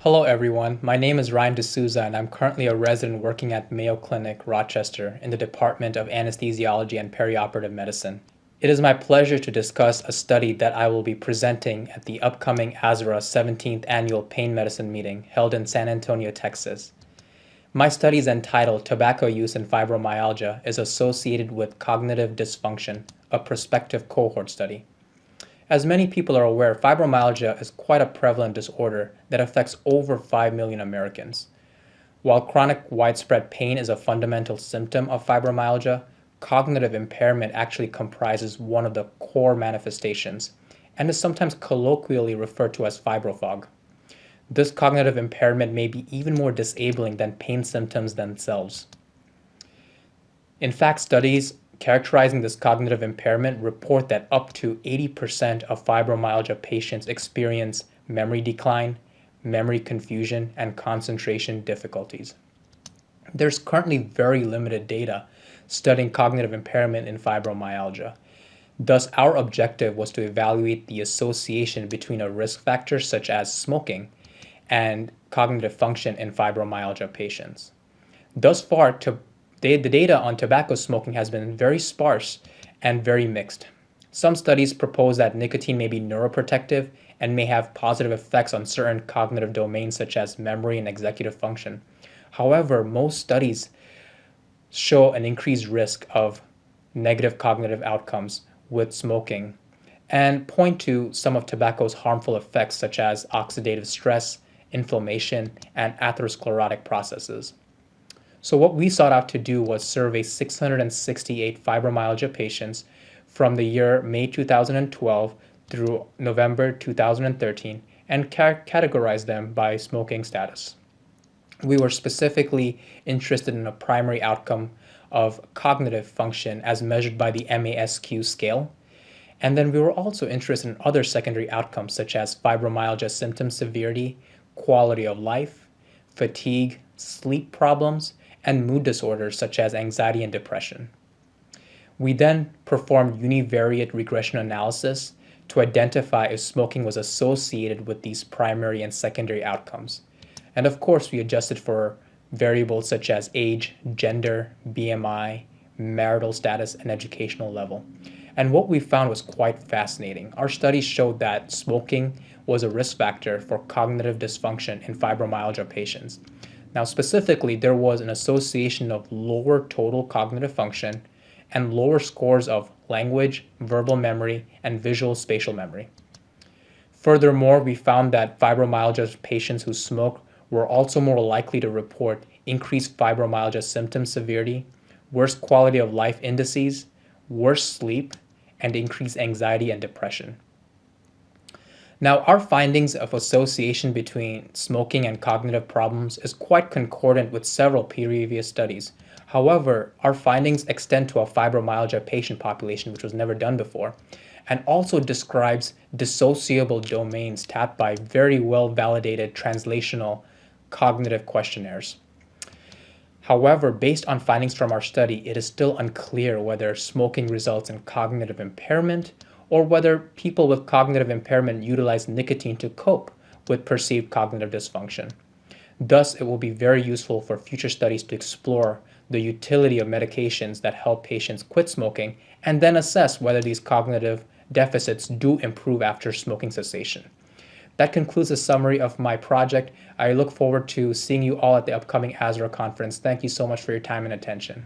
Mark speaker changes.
Speaker 1: Hello everyone, my name is Ryan D'Souza and I'm currently a resident working at Mayo Clinic, Rochester in the Department of Anesthesiology and Perioperative Medicine. It is my pleasure to discuss a study that I will be presenting at the upcoming ASRA 17th Annual Pain Medicine Meeting held in San Antonio, Texas. My study is entitled Tobacco Use in Fibromyalgia is Associated with Cognitive Dysfunction, a Prospective Cohort Study. As many people are aware, fibromyalgia is quite a prevalent disorder that affects over 5 million Americans. While chronic widespread pain is a fundamental symptom of fibromyalgia, cognitive impairment actually comprises one of the core manifestations and is sometimes colloquially referred to as fibrofog. This cognitive impairment may be even more disabling than pain symptoms themselves. In fact, studies characterizing this cognitive impairment report that up to 80% of fibromyalgia patients experience memory decline, memory confusion, and concentration difficulties. There's currently very limited data studying cognitive impairment in fibromyalgia. Thus, our objective was to evaluate the association between a risk factor such as smoking and cognitive function in fibromyalgia patients. Thus far, the data on tobacco smoking has been very sparse and very mixed. Some studies propose that nicotine may be neuroprotective and may have positive effects on certain cognitive domains such as memory and executive function. However, most studies show an increased risk of negative cognitive outcomes with smoking and point to some of tobacco's harmful effects such as oxidative stress, inflammation, and atherosclerotic processes. So what we sought out to do was survey 668 fibromyalgia patients from the year May 2012 through November 2013 and categorize them by smoking status. We were specifically interested in a primary outcome of cognitive function as measured by the MASQ scale. And then we were also interested in other secondary outcomes such as fibromyalgia symptom severity, quality of life, fatigue, sleep problems, and mood disorders such as anxiety and depression. We then performed univariate regression analysis to identify if smoking was associated with these primary and secondary outcomes. And of course, we adjusted for variables such as age, gender, BMI, marital status, and educational level. And what we found was quite fascinating. Our studies showed that smoking was a risk factor for cognitive dysfunction in fibromyalgia patients. Now, specifically, there was an association of lower total cognitive function and lower scores of language, verbal memory, and visual spatial memory. Furthermore, we found that fibromyalgia patients who smoke were also more likely to report increased fibromyalgia symptom severity, worse quality of life indices, worse sleep, and increased anxiety and depression. Now, our findings of association between smoking and cognitive problems is quite concordant with several previous studies. However, our findings extend to a fibromyalgia patient population, which was never done before, and also describes dissociable domains tapped by very well-validated translational cognitive questionnaires. However, based on findings from our study, it is still unclear whether smoking results in cognitive impairment or whether people with cognitive impairment utilize nicotine to cope with perceived cognitive dysfunction. Thus, it will be very useful for future studies to explore the utility of medications that help patients quit smoking and then assess whether these cognitive deficits do improve after smoking cessation. That concludes the summary of my project. I look forward to seeing you all at the upcoming ASRA conference. Thank you so much for your time and attention.